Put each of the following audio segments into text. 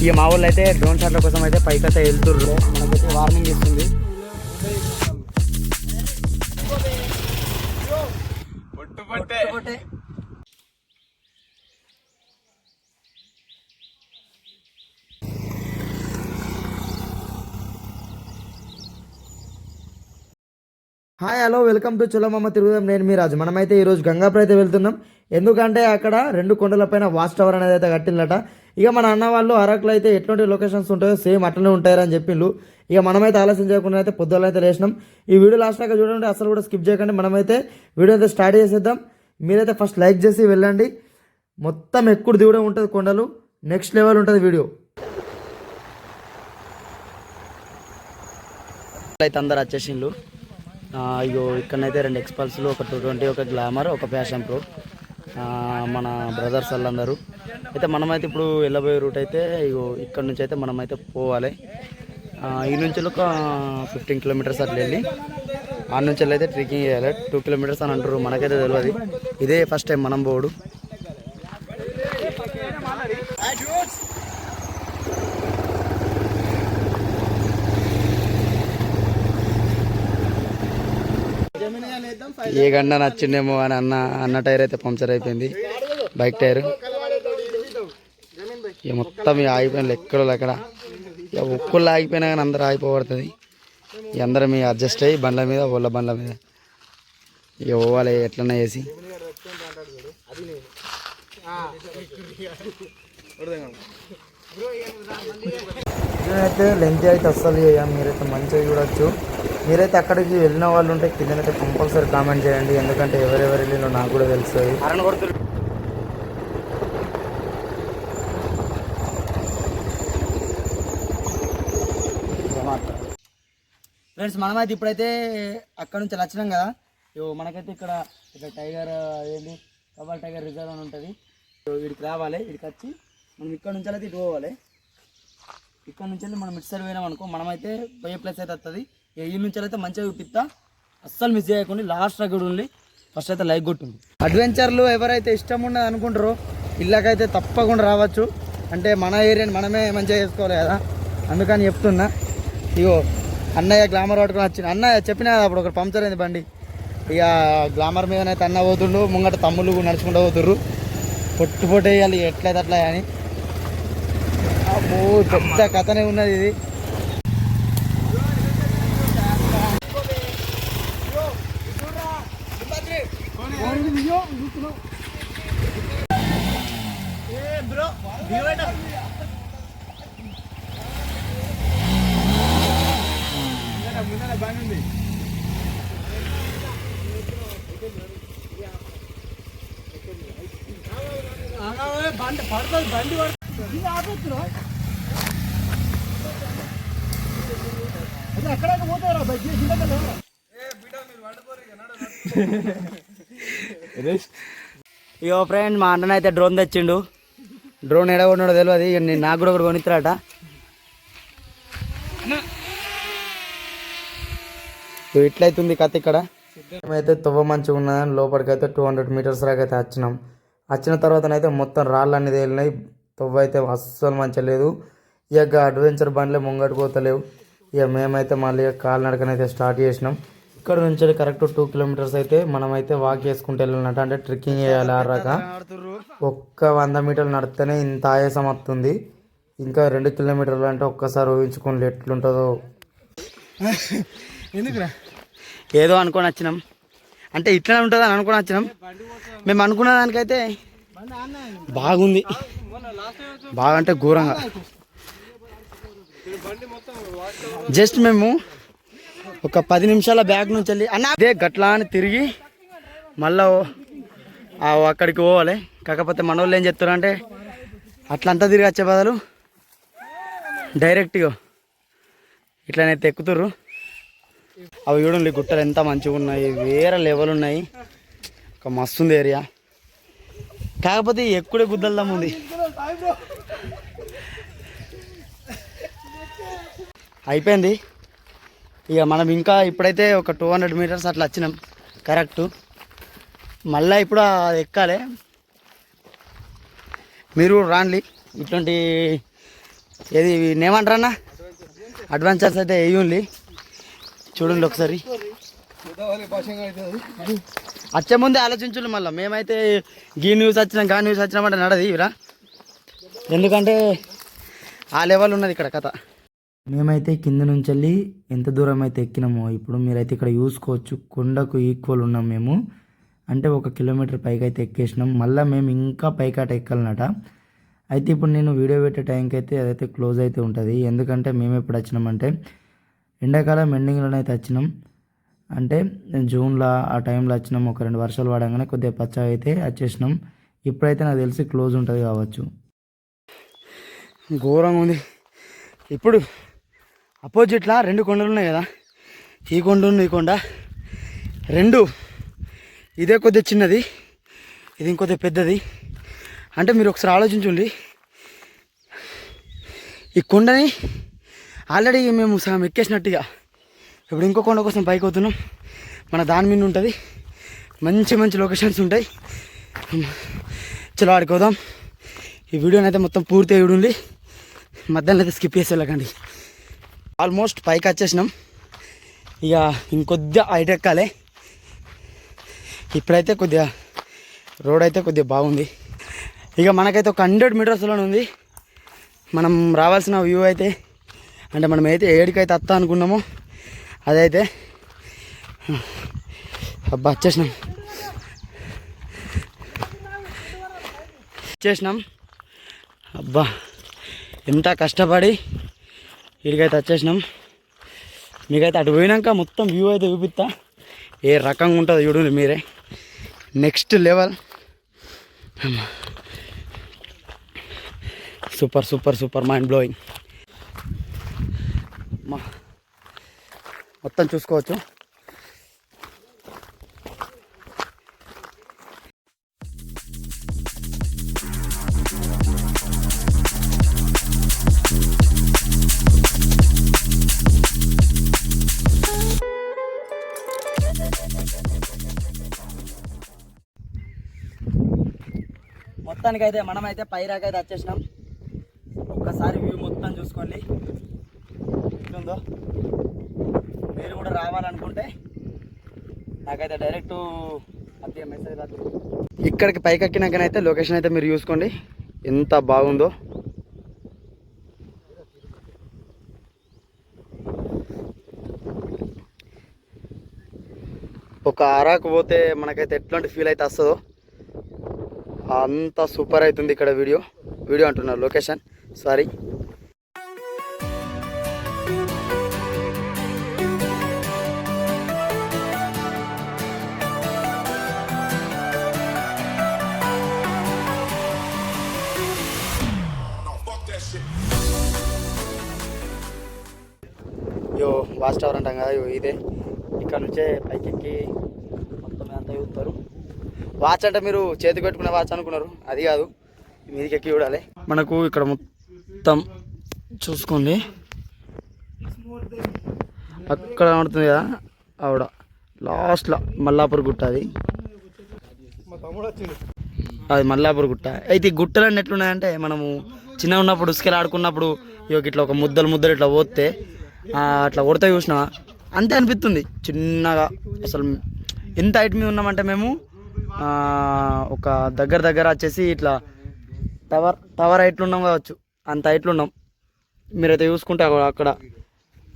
ఇక మా వాళ్ళు అయితే డ్రోన్ షాట్ల కోసం అయితే పైకైతే వెళ్తుర్రు. మనకైతే వార్నింగ్ ఇస్తుంది. హాయ్ హలో వెల్కమ్ టు చలమమ్మ తిరుగుదాం. నేను మీ రాజు. మనమైతే ఈరోజు గంగాపూర్ అయితే వెళ్తున్నాం. ఎందుకంటే అక్కడ 2 కొండలపైన వాచ్ టవర్ అనేది అయితే కట్టిందట. ఇక మన అన్న వాళ్ళు అరకులో అయితే ఎటువంటి లొకేషన్స్ ఉంటాయో సేమ్ అట్లనే ఉంటాయని చెప్పిండ్రు. ఇక మనమైతే ఆలస్యం చేయకుండా అయితే పొద్దున్న అయితే లేచినాం. ఈ వీడియో లాస్ట్ దాకా చూడండి, అసలు కూడా స్కిప్ చేయకండి. మనమైతే వీడియో అయితే స్టార్ట్ చేసేద్దాం. మీరైతే ఫస్ట్ లైక్ చేసి వెళ్ళండి. మొత్తం ఎక్కుడు దిగడం ఉంటుంది, కొండలు నెక్స్ట్ లెవెల్ ఉంటుంది వీడియో. అయితే అందరు వచ్చేసిండ్రు. ఇగో ఇక్కడనైతే 2 ఎక్స్పల్స్లు, ఒక 220, ఒక గ్లామర్, ఒక ప్యాషన్ ప్రో, మన బ్రదర్స్ వాళ్ళందరూ అయితే. మనమైతే ఇప్పుడు వెళ్ళబోయే రూట్ అయితే ఇగో ఇక్కడ నుంచి అయితే మనమైతే పోవాలి. ఈ నుంచి ఒక 15 కిలోమీటర్స్ అట్లా వెళ్ళి ఆ నుంచి అయితే ట్రెక్కింగ్ చేయాలి. 2 కిలోమీటర్స్ అని అంటారు, మనకైతే తెలియదు. ఇదే ఫస్ట్ టైం మనం పోడు. ఏ గంట నచ్చిండేమో అని అన్న టైర్ అయితే పంక్చర్ అయిపోయింది, బైక్ టైర్. ఇక మొత్తం ఆగిపోయిన ఎక్కడో అక్కడ. ఇక ఒక్కళ్ళు ఆగిపోయినా కానీ అందరూ ఆగిపోబడుతుంది. ఇక అందరం ఇక అడ్జస్ట్ అయ్యి బండ్ల మీద, ఒళ్ళ బండ్ల మీద ఇక పోవాలి ఎట్లన్నా వేసి. అయితే లెంత్ అయితే అస్సలు చేయం. మీరైతే మంచిగా చూడొచ్చు. మీరైతే అక్కడికి వెళ్ళిన వాళ్ళు ఉంటే కిందనైతే కంపల్సరీ కామెంట్ చేయండి, ఎందుకంటే ఎవరెవరు వెళ్ళినో నాకు కూడా తెలుస్తుంది. ఫ్రెండ్స్, మనమైతే ఇప్పుడైతే అక్కడ నుంచి వచ్చినాం కదా. మనకైతే ఇక్కడ టైగర్ ఏంటి కబాల్ టైగర్ రిజర్వ్ అని ఉంటుంది. వీడికి రావాలి. వీడికి వచ్చి మనం ఇక్కడ నుంచి అయితే ఇటు పోవాలి. ఇక్కడ నుంచి వెళ్ళి మనం ఇటు సైడ్ పోయినాం అనుకో, మనమైతే పోయే ప్లేస్ అయితే వస్తుంది. ఈ నుంచి అయితే మంచిగా చూపిస్తా, అస్సలు మిస్ చేయకుండా లాస్ట్ రగ్గడు ఉంది. ఫస్ట్ అయితే లైక్ కొట్టుంది. అడ్వెంచర్లు ఎవరైతే ఇష్టం ఉన్నది అనుకుంటారో ఇళ్ళకైతే తప్పకుండా రావచ్చు. అంటే మన ఏరియాని మనమే మంచిగా చేసుకోవాలి కదా, అందుకని చెప్తున్నా. ఇగో అన్నయ్య గ్లామర్ పట్టుకొని వచ్చింది. అన్నయ్య చెప్పినా అప్పుడు ఒకటి పంక్చర్ అయింది బండి. ఇక గ్లామర్ మీదనైతే అన్న పోతుండు, ముంగట తమ్ముళ్ళు నడుచుకుంటూ పోతుర్రు. పొట్టు పొట్టు వేయాలి ఎట్లయితే అట్లా అని. పెద్ద కథనే ఉన్నది ఇది. ఇగో ఫ్రెండ్, మా అన్న అయితే డ్రోన్ తెచ్చిండు. డ్రోన్ ఎడ కొన్నాడో తెలియదు. ఇక నేను నాకు కూడా ఒకటి కొనిస్తారట. ఇట్లయితుంది కథ. ఇక్కడ మేమైతే తువ్వ మంచిగా ఉన్నదని లోపలికైతే 200 మీటర్స్ దాకా అయితే వచ్చినాం. వచ్చిన తర్వాతనైతే మొత్తం రాళ్ళు అన్ని తేలినాయి. తువ్వ అయితే అస్సలు మంచిగా లేదు. ఇక అడ్వెంచర్ బండ్లే ముంగట్టుకోతలేవు. ఇక మేమైతే మళ్ళీ కాలినడకనైతే స్టార్ట్ చేసినాం. ఇక్కడ నుంచి కరెక్ట్ 2 కిలోమీటర్స్ అయితే మనమైతే వాక్ చేసుకుంటూ వెళ్ళినట్టు, అంటే ట్రెక్కింగ్ చేయాలి. ఆరాక ఒక్క 100 మీటర్లు నడితేనే ఇంత ఆయాసం వస్తుంది. ఇంకా 2 కిలోమీటర్లు అంటే ఒక్కసారి ఊహించుకోండి ఎట్లుంటుందో. ఎందుకురా ఏదో అనుకొని వచ్చినాం, అంటే ఇట్లా ఉంటుంది అని అనుకొని వచ్చినాం. మేము అనుకున్న దానికైతే బాగుంది, బాగా అంటే ఘోరంగా. జస్ట్ మేము ఒక 10 నిమిషాల బ్యాగ్ నుంచి వెళ్ళి అన్న అదే గట్లా అని తిరిగి మళ్ళా అక్కడికి పోవాలి. కాకపోతే మన వాళ్ళు ఏం చెప్తారు అంటే అట్లంతా తిరిగి వచ్చే బదులు డైరెక్ట్గా ఇట్లనైతే ఎక్కుతుర్రు. అవి చూడండి గుట్టలు ఎంత మంచిగా ఉన్నాయి, వేరే లెవెల్ ఉన్నాయి. ఒక మస్తు ఉంది ఏరియా. కాకపోతే ఎక్కుడే గుద్దల్దాం ఉంది. అయిపోయింది. ఇక మనం ఇంకా ఇప్పుడైతే ఒక 200 మీటర్స్ అట్లా వచ్చినాం కరెక్ట్. మళ్ళీ ఇప్పుడు ఎక్కాలి. మీరు రాండి, ఇట్లాంటి ఏది ఏమంటారన్నా అడ్వెంచర్స్ అయితే వేయండి చూడండి ఒకసారి. వచ్చే ముందే ఆలోచించుండి మళ్ళీ మేమైతే గీ న్యూస్ వచ్చినాం గా న్యూస్ వచ్చినామంటే నడది ఇవరా, ఎందుకంటే ఆ లెవెల్ ఉన్నది ఇక్కడ కథ. మేమైతే కింద నుంచి వెళ్ళి ఎంత దూరం అయితే ఎక్కినామో ఇప్పుడు మీరైతే ఇక్కడ చూసుకోవచ్చు. కొండకు ఈక్వల్ ఉన్నాం మేము, అంటే 1 కిలోమీటర్ పైకి అయితే ఎక్కేసినాం. మళ్ళీ మేము ఇంకా పైకాట ఎక్కాలన్నట. అయితే ఇప్పుడు నేను వీడియో పెట్టే టైంకి అయితే అదైతే క్లోజ్ అయితే ఉంటుంది. ఎందుకంటే మేము ఎప్పుడు వచ్చినామంటే ఎండాకాలం ఎండింగ్లోనే అయితే వచ్చినాం, అంటే జూన్లో ఆ టైంలో వచ్చినాం. ఒక 2 వర్షాలు పడగానే కొద్దిగా పచ్చగా అయితే వచ్చేసినాం. ఇప్పుడైతే నాకు తెలిసి క్లోజ్ ఉంటుంది కావచ్చు. ఘోరంగా ఉంది. ఇప్పుడు అపోజిట్లో 2 కొండలు ఉన్నాయి కదా, ఈ కొండ ఈ కొండ 2 ఇదే కొద్దిగా చిన్నది, ఇది ఇంకొద్దిగా పెద్దది. అంటే మీరు ఒకసారి ఆలోచించండి, ఈ కొండని ఆల్రెడీ మేము సగం ఎక్కేసినట్టుగా ఇప్పుడు ఇంకో కొండ కోసం పైకి అవుతున్నాం. మన దాని మీద ఉంటుంది, మంచి మంచి లొకేషన్స్ ఉంటాయి. చలో ఆడుకోదాం. ఈ వీడియోని అయితే మొత్తం పూర్తిగా చూడండి, మధ్యాహ్నం అయితే స్కిప్ చేసి వెళ్ళకండి. ఆల్మోస్ట్ పైకి వచ్చేసినాం, ఇక ఇంకొద్దిగా హైట్ ఎక్కాలి. ఇప్పుడైతే కొద్దిగా రోడ్ అయితే కొద్దిగా బాగుంది. ఇక మనకైతే ఒక 100 మీటర్స్లోనే ఉంది మనం రావాల్సిన వ్యూ అయితే. అంటే మనం అయితే ఏడికైతే వస్తా అనుకున్నామో అదైతే అబ్బా వచ్చేసినాం. అబ్బా ఎంత కష్టపడి ఇడికైతే వచ్చేసినాం. మీకైతే అటు పోయినాక మొత్తం వ్యూ అయితే చూపిస్తా, ఏ రకంగా ఉంటుందో చూడండి మీరే. Next level, super super super mind blowing. మొత్తం చూసుకోవచ్చు. మొత్తానికైతే మనమైతే పైరాకైతే వచ్చేసినాం. ఒక్కసారి వ్యూ మొత్తం చూసుకోండి ఎట్లుందో. మీరు కూడా రావాలనుకుంటే నాకైతే డైరెక్ట్ అదే మెసేజ్ రాదు. ఇక్కడికి పైకి ఎక్కినాకనైతే లొకేషన్ అయితే మీరు చూసుకోండి ఎంత బాగుందో. ఒక అరకు పోతే మనకైతే ఎట్లాంటి ఫీల్ అయితే వస్తుందో అంత సూపర్ అవుతుంది ఇక్కడ. వీడియో అంటున్నారు, లొకేషన్ సారీ. వాచ్ టవర్ అంటాం కదా, ఇదే. ఇక్కడ నుంచే పైకి ఎక్కి మొత్తం అంతా చూస్తారు. వాచ్ అంటే మీరు చేతికి పెట్టుకునే వాచ్ అనుకున్నారు, అది కాదు, మీదికి ఎక్కి చూడాలి. మనకు ఇక్కడ మొత్తం చూసుకోండి, అక్కడ కనబడుతుంది కదా ఆవిడ లాస్ట్లో మల్లాపూర్ గుట్ట. అది మల్లాపూర్ గుట్ట. అయితే ఈ గుట్టలన్నీ ఎట్లున్నాయంటే మనము చిన్న ఉన్నప్పుడు ఉసుకెళ్ళి ఆడుకున్నప్పుడు ఇట్లా ఒక ముద్దలు ఇట్లా పోతే అట్లా కొడితే చూసినా అంతే అనిపిస్తుంది చిన్నగా. అసలు ఎంత హైట్ మీద ఉన్నామంటే మేము ఒక దగ్గర వచ్చేసి ఇట్లా టవర్ హైట్లు ఉన్నాం కావచ్చు, అంత హైట్లు ఉన్నాం. మీరైతే చూసుకుంటే అక్కడ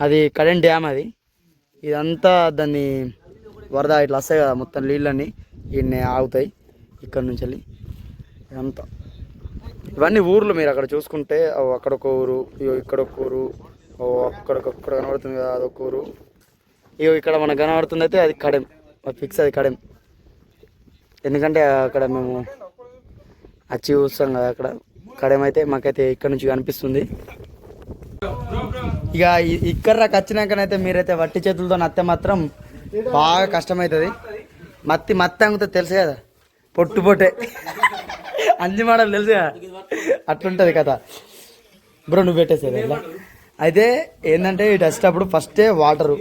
అది కరెంట్ డ్యామ్, అది ఇదంతా దాన్ని వరద ఇట్లా వస్తాయి కదా, మొత్తం నీళ్ళన్నీ ఇన్ని ఆగుతాయి ఇక్కడ నుంచి వెళ్ళి. ఇదంతా ఇవన్నీ ఊర్లు. మీరు అక్కడ చూసుకుంటే అక్కడొక ఊరు, ఇక్కడొక ఊరు, అక్కడ కనబడుతుంది కదా అదొక ఊరు. ఇక్కడ మనకు కనబడుతుంది అయితే అది కడెం, ఫిక్స్ అది కడెం. ఎందుకంటే అక్కడ మేము వచ్చి చూస్తాం కదా, అక్కడ కడెం అయితే మాకైతే ఇక్కడ నుంచి కనిపిస్తుంది. ఇక ఇక్కడ వచ్చినాకనైతే మీరైతే వట్టి చేతులతో నత్తే మాత్రం బాగా కష్టమవుతుంది. మత్తి అంగుతో తెలుసు కదా, పొట్టే అంజి మాటలు తెలుసు కదా, అట్లుంటుంది కదా బ్రో. నువ్వు పెట్టేసేది ఇలా. అయితే ఏంటంటే ఇటు వచ్చేటప్పుడు ఫస్టే వాటరు,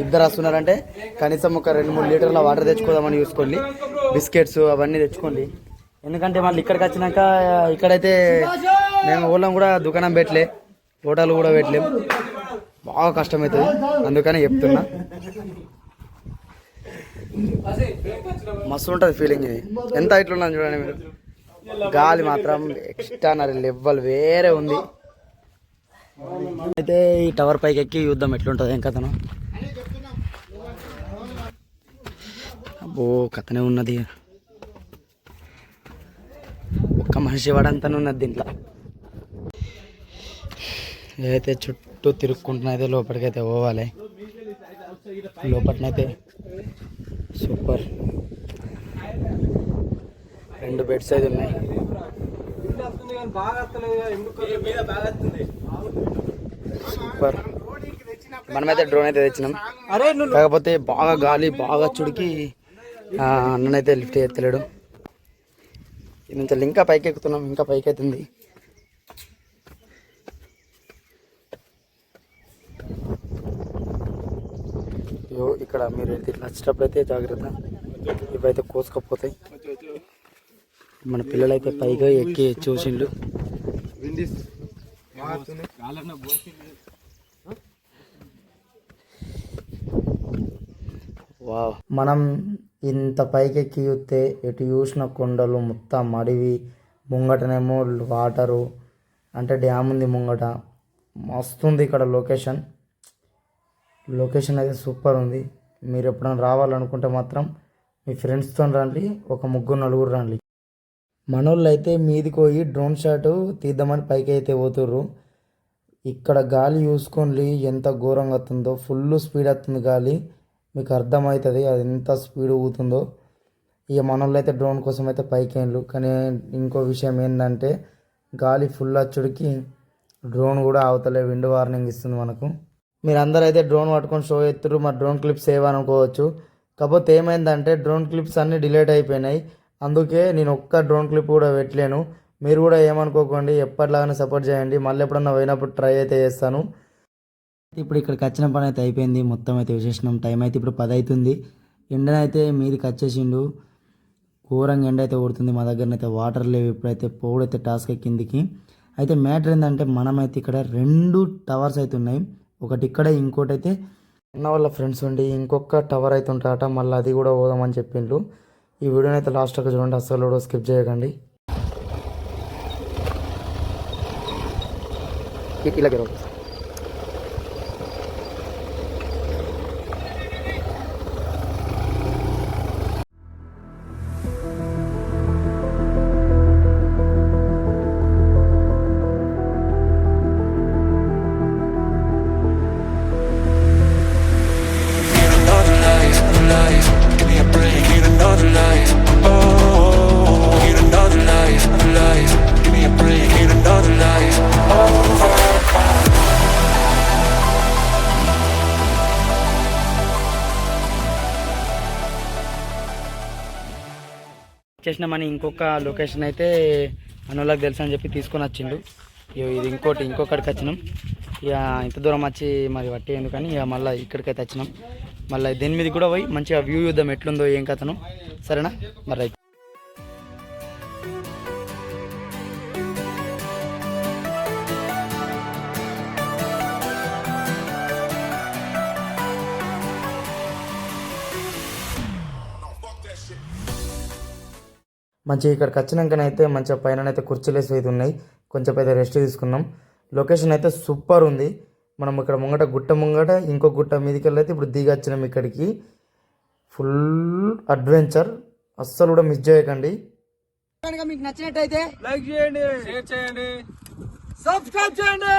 ఇద్దరు వస్తున్నారంటే కనీసం ఒక 2-3 లీటర్ల వాటర్ తెచ్చుకోదామని చూసుకోండి. బిస్కెట్స్ అవన్నీ తెచ్చుకోండి, ఎందుకంటే మళ్ళీ ఇక్కడికి వచ్చినాక ఇక్కడైతే మేము ఊళ్ళో కూడా దుకాణం పెట్టలే, హోటల్ కూడా పెట్టలేం, బాగా కష్టమవుతుంది. అందుకని చెప్తున్నా, మస్తు ఉంటుంది ఫీలింగ్. ఇది ఎంత హైట్లో ఉన్నది చూడండి మీరు. గాలి మాత్రం ఎక్స్ట్రానరీ లెవెల్ వేరే ఉంది. అయితే ఈ టవర్ పైకి ఎక్కి చూద్దాం ఎట్లుంటుంది ఏం కథను. అబ్బో కథనే ఉన్నది, ఒక్క మనిషి వాడంతానే ఉన్నది దీంట్లో. ఏదైతే చుట్టూ తిరుక్కుంటున్నైతే లోపలికైతే పోవాలి. లోపలనైతే సూపర్ 2 బెడ్స్ అయితే ఉన్నాయి. సూపర్. మనమైతే డ్రోన్ అయితే తెచ్చినాం, కాకపోతే బాగా గాలి బాగా చుడికి అన్ననైతే లిఫ్ట్ ఎత్తలేడు. ఇది నుంచి ఇంకా పైకి ఎక్కుతున్నాం, ఇంకా పైకి అవుతుంది. ఇక్కడ మీరు ఇట్లా వచ్చేటప్పుడు అయితే జాగ్రత్త, ఇవైతే కోసుకపోతాయి. మన పిల్లలైతే పైగా ఎక్కి చూసిండు. వావ్, మనం ఇంత పైకి ఎక్కి చూస్తే ఎటు చూసిన కొండలు మొత్తం అడవి, ముంగటనేమో వాటరు, అంటే డ్యామ్ ఉంది ముంగట. మస్తుంది ఇక్కడ లొకేషన్ అయితే సూపర్ ఉంది. మీరు ఎప్పుడైనా రావాలనుకుంటే మాత్రం మీ ఫ్రెండ్స్తో రండి, ఒక 3-4 రండి. మనోళ్ళు అయితే మీదికి పోయి డ్రోన్ షాట్ తీద్దామని పైకి అయితే పోతుర్రు. ఇక్కడ గాలి చూసుకోండి ఎంత ఘోరంగా వస్తుందో, ఫుల్ స్పీడ్ వస్తుంది గాలి, మీకు అర్థమవుతుంది అది ఎంత స్పీడ్ ఊగుతుందో. ఇక మనోళ్ళు అయితే డ్రోన్ కోసం అయితే పైకి వెళ్ళరు. కానీ ఇంకో విషయం ఏంటంటే గాలి ఫుల్ వచ్చుడికి డ్రోన్ కూడా అవతలే విండ్ వార్నింగ్ ఇస్తుంది మనకు. మీరు అందరూ అయితే డ్రోన్ పట్టుకొని షో ఎత్తురు, మరి డ్రోన్ క్లిప్స్ ఏమనుకోవచ్చు. కాకపోతే ఏమైందంటే డ్రోన్ క్లిప్స్ అన్నీ డిలీట్ అయిపోయినాయి, అందుకే నేను ఒక్క డ్రోన్ క్లిప్ కూడా పెట్టలేను. మీరు కూడా ఏమనుకోకండి, ఎప్పటిలాగానే సపోర్ట్ చేయండి. మళ్ళీ ఎప్పుడన్నా పోయినప్పుడు ట్రై అయితే చేస్తాను. ఇప్పుడు ఇక్కడికి వచ్చిన పని అయితే అయిపోయింది, మొత్తం అయితే విశేషం. టైం అయితే ఇప్పుడు 10 అవుతుంది. ఎండనైతే మీదికి వచ్చేసిండు, ఘోరంగా ఎండ అయితే కొడుతుంది. మా దగ్గరనైతే వాటర్ లేవు, ఇప్పుడైతే పోవుడైతే టాస్క్ కిందికి. అయితే మ్యాటర్ ఏంటంటే మనమైతే ఇక్కడ 2 టవర్స్ అయితే ఉన్నాయి, ఒకటి ఇక్కడ, ఇంకోటి అయితే అన్న వాళ్ళ ఫ్రెండ్స్ ఉండి ఇంకొక టవర్ అయితే ఉంటారట, మళ్ళీ అది కూడా పోదామని చెప్పిండ్రు. ఈ వీడియోని అయితే లాస్ట్ ఒక చూడండి, అస్సలు కూడా స్కిప్ చేయకండి. ఇలా చేసినామని ఇంకొక లొకేషన్ అయితే మనోళ్ళకి తెలుసు అని చెప్పి తీసుకొని వచ్చిండు. ఇది ఇంకొకటికి వచ్చినాం. ఇక ఇంత దూరం వచ్చి మరి వట్టి ఎందుకని ఇక మళ్ళీ ఇక్కడికైతే వచ్చినాం. మళ్ళీ దీని మీద కూడా పోయి మంచిగా వ్యూ చూద్దాం ఎట్లుందో ఏం కథను. సరేనా మరి అయితే మంచిగా ఇక్కడికి వచ్చినాకనైతే మంచిగా పైన అయితే కుర్చీలేసి అయితే ఉన్నాయి, కొంచెం అయితే రెస్ట్ తీసుకున్నాం. లొకేషన్ అయితే సూపర్ ఉంది. మనం ఇక్కడ ముంగట గుట్ట ముంగట ఇంకో గుట్ట మీదకి వెళ్ళైతే ఇప్పుడు దిగి వచ్చినాం ఇక్కడికి. ఫుల్ అడ్వెంచర్, అస్సలు కూడా మిస్ చేయకండి. మీకు నచ్చినట్టయితే లైక్ చేయండి, షేర్ చేయండి, సబ్స్క్రైబ్ చేయండి.